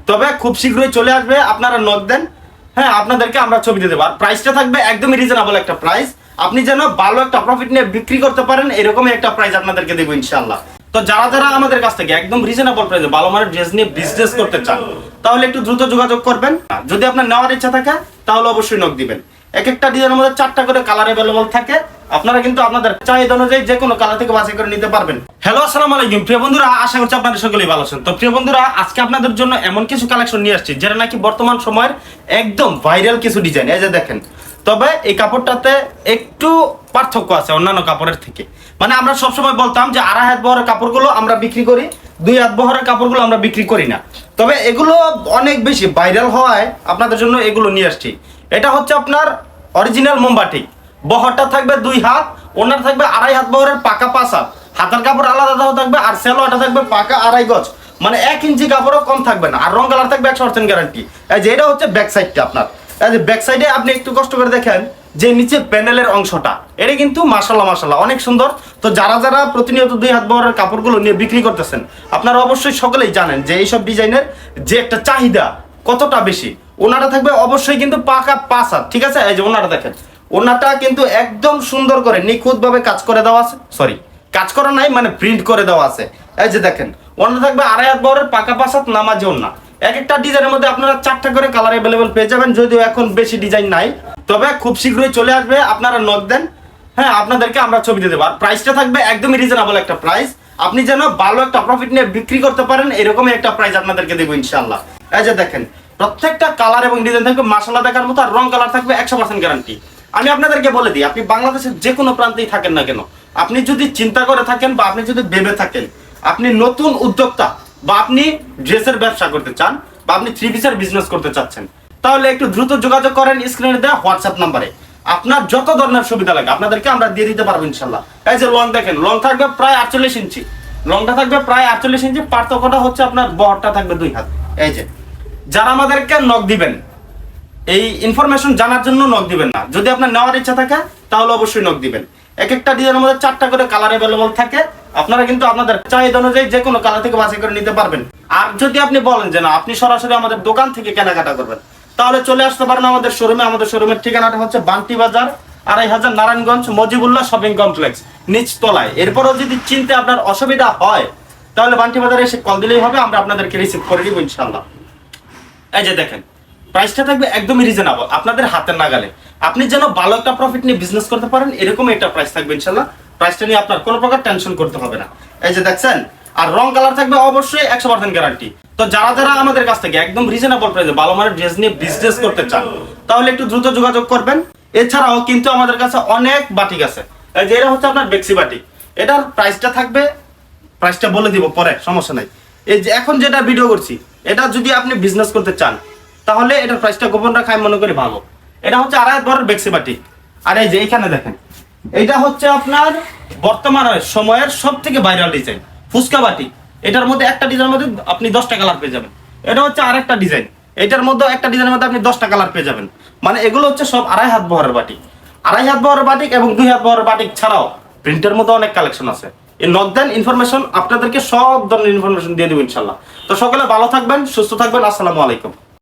তবে খুব শীঘ্রই চলে আসবে, আপনারা নক দেন। হ্যাঁ, আপনাদেরকে আমরা ছবি দিয়ে দেবো। আর প্রাইসটা থাকবে একদমই রিজনেবল একটা প্রাইস, আপনি যেন ভালো একটা প্রফিট নিয়ে বিক্রি করতে পারেন, এরকমই একটা প্রাইস আপনাদেরকে দেবো ইনশাআল্লাহ। তো যারা যারা আমাদের কাছ থেকে একদম রিজনেবল প্রাইসে ভালো মানের ড্রেস নিয়ে বিজনেস করতে চান, তাহলে একটু দ্রুত যোগাযোগ করবেন। যদি আপনার নেওয়ার ইচ্ছা থাকে তাহলে অবশ্যই নক দিবেন। এক একটা ডিজাইনের মধ্যে 4টা করে কালার अवेलेबल থাকে, আপনারা কিন্তু আপনাদের চাহিদা অনুযায়ী যে কোনো কালার থেকে বাছাই করে নিতে পারবেন। হ্যালো, আসসালামু আলাইকুম প্রিয় বন্ধুরা, আশা করছি আপনারা সকলেই ভালো আছেন। তো প্রিয় বন্ধুরা, আজকে আপনাদের জন্য এমন কিছু কালেকশন নিয়ে আসছি যেটা নাকি বর্তমান সময়ের একদম ভাইরাল কিছু ডিজাইন। এই যে দেখেন, তবে এই কাপড়টাতে একটু পার্থক্য আছে অন্যান্য কাপড়ের থেকে। মানে আমরা সবসময় বলতাম যে 2.5 হাত বহরের কাপড়গুলো আমরা বিক্রি করি, 2 হাত বহরের কাপড়গুলো আমরা বিক্রি করি না। তবে এগুলো অনেক বেশি ভাইরাল হওয়ায় আপনাদের জন্য এগুলো নিয়ে আসছি। এটা হচ্ছে আপনার অরিজিনাল মোমবাটিক, বহরটা থাকবে 2 হাত, ওনার থাকবে 2.5 হাত বহরের পাকা 5 হাত, হাতের কাপড় আলাদা থাকবে, আর সেলোয়ারটা থাকবে পাকা 2.5 গজ, মানে 1 ইঞ্চি কাপড়ও কম থাকবে না। আর রং কালার থাকবে 100% গ্যারান্টি। এই যে এটা হচ্ছে ব্যাক সাইডটা আপনার, এই যে ব্যাক সাইডে আপনি একটু কষ্ট করে দেখেন যে নিচে প্যানেলের অংশটা, এটা কিন্তু মাশাআল্লাহ অনেক সুন্দর। তো যারা যারা প্রতিনিয়ত 2 হাত বহরের কাপড়গুলো নিয়ে বিক্রি করতেছেন, আপনারা অবশ্যই সকলেই জানেন যে এইসব ডিজাইনের যে একটা চাহিদা কতটা বেশি। ওনাটা থাকবে অবশ্যই কিন্তু পাকা 5 হাত, ঠিক আছে। এই যে ওনাটা দেখেন, ওনাটা কিন্তু একদম সুন্দর করে নিখুঁত ভাবে কাজ করে দেওয়া আছে, সরি কাজ করা নাই, মানে প্রিন্ট করে দেওয়া আছে। এই যে দেখেন, ওনাটা থাকবে 2.5 হাত বহরের পাকা 5 হাত নামাজি ওন্না। এক একটা ডিজাইনের মধ্যে আপনারা 4টা করে কালার अवेलेबल পেয়ে যাবেন, যদিও এখন বেশি ডিজাইন নাই, তবে খুব শীঘ্রই চলে আসবে, আপনারা নক দেন। হ্যাঁ, আপনাদেরকে আমরা ছবি দিয়ে দেবো। আর প্রাইসটা থাকবে একদমই রিজনেবল একটা প্রাইস, আপনি যেন ভালো একটা প্রফিট নিয়ে বিক্রি করতে পারেন, এরকমই একটা প্রাইস আপনাদেরকে দেবো ইনশাআল্লাহ। এই যে দেখেন, প্রত্যেকটা কালার এবং ডিজাইন থাকবে মাশাআল্লাহ দেখার মতো, আর রং কালার থাকবে 100% গ্যারান্টি। আমি আপনাদেরকে বলে দিই, আপনি বাংলাদেশের যে কোনো প্রান্তেই থাকেন না কেন, আপনি যদি চিন্তা করে থাকেন বা আপনি যদি ভেবে থাকেন আপনি নতুন উদ্যোক্তা, বা আপনি ড্রেসের ব্যবসা করতে চান, বা আপনি 3 পিসের বিজনেস করতে চাচ্ছেন, তাহলে একটু দ্রুত যোগাযোগ করেন স্ক্রিনে দেওয়া হোয়াটসঅ্যাপ নাম্বারে। আপনার যত ধরনের সুবিধা লাগে আপনাদেরকে আমরা দিয়ে দিতে পারবো ইনশাআল্লাহ। এই যে লং দেখেন, লং থাকবে প্রায় 48 ইঞ্চি, লংটা থাকবে প্রায় 48 ইঞ্চি, পার্থক্যটা হচ্ছে আপনার বহরটা থাকবে 2 হাত। এই যে যারা আমাদেরকে নক দিবেন, এই ইনফরমেশন জানার জন্য নক দিবেন না, যদি আপনার নেওয়ার ইচ্ছা থাকে তাহলে অবশ্যই নক দিবেন। এক একটা ডিজাইনের মধ্যে 4টা করে কালার अवेलेबल থাকে, আপনারা কিন্তু আপনাদের চাহিদা অনুযায়ী যে কোনো কালার থেকে বাছাই করে নিতে পারবেন। আর যদি আপনি বলেন যে না আপনি সরাসরি আমাদের দোকান থেকে কেনাকাটা করবেন, তাহলে চলে আসতে পারেন আমাদের শোরুমে। আমাদের শোরুমের ঠিকানাটা হচ্ছে বান্টি বাজার 2.5 নারায়ণগঞ্জ মজিবুল্লাহ শপিং কমপ্লেক্স নিচতলায়। এরপরও যদি চিনতে আপনার অসুবিধা হয় তাহলে বান্টি বাজারে এসে কল দিলেই হবে, আমরা আপনাদেরকে রিসিভ করে দিব ইনশাআল্লাহ। এই যে দেখেন, প্রাইসটা থাকবে একদমই রিজনেবল, আপনাদের হাতের নাগালে, আপনি যেন ভালো একটা প্রফিট নিয়ে বিজনেস করতে পারেন, এরকম একটা প্রাইস থাকবে ইনশাআল্লাহ। প্রাইসটা নিয়ে আপনার কোনো প্রকার টেনশন করতে হবে না। এই যে দেখছেন, আর রং কালার থাকবে অবশ্যই 100% গ্যারান্টি। তো যারা যারা আমাদের কাছ থেকে একদম রিজনেবল প্রাইসে ভালো মানের ড্রেস নিয়ে বিজনেস করতে চান, তাহলে একটু দ্রুত যোগাযোগ করবেন। এছাড়াও কিন্তু আমাদের কাছে অনেক বাটিক আছে। এই যে এটা হচ্ছে আপনার বেক্সি বাটিক, এটার প্রাইসটা থাকবে, প্রাইসটা বলে দিব পরে, সমস্যা নাই। এই যে এখন যেটা ভিডিও করছি, এটা যদি আপনি বিজনেস করতে চান তাহলে এটার প্রাইসটা গোপন রাখা আমি মনে করি ভালো। এটা হচ্ছে 2.5 হাত বহরের বেক্সি বাটিক। আর এই যে এখানে দেখেন, এটা হচ্ছে আপনার বর্তমান সময়ের সবথেকে ভাইরাল ডিজাইন ফুচকা বাটিক। এটার মধ্যে একটা ডিজাইনের মধ্যে আপনি 10টা কালার পেয়ে যাবেন। এটা হচ্ছে আরেকটা ডিজাইন, এটার মধ্যে একটা ডিজাইনের মধ্যে আপনি 10টা কালার পেয়ে যাবেন। মানে এগুলো হচ্ছে সব 2.5 হাত বহরের বাটিক, 2.5 হাত বহরের বাটিক এবং 2 হাত বহরের বাটিক ছাড়াও প্রিন্টের মধ্যে অনেক কালেকশন আছে। এই নক দেন, ইনফরমেশন আপনাদেরকে সব ধরনের ইনফরমেশন দিয়ে দেবো ইনশাআল্লাহ। তো সকলে ভালো থাকবেন, সুস্থ থাকবেন, আসসালামু আলাইকুম।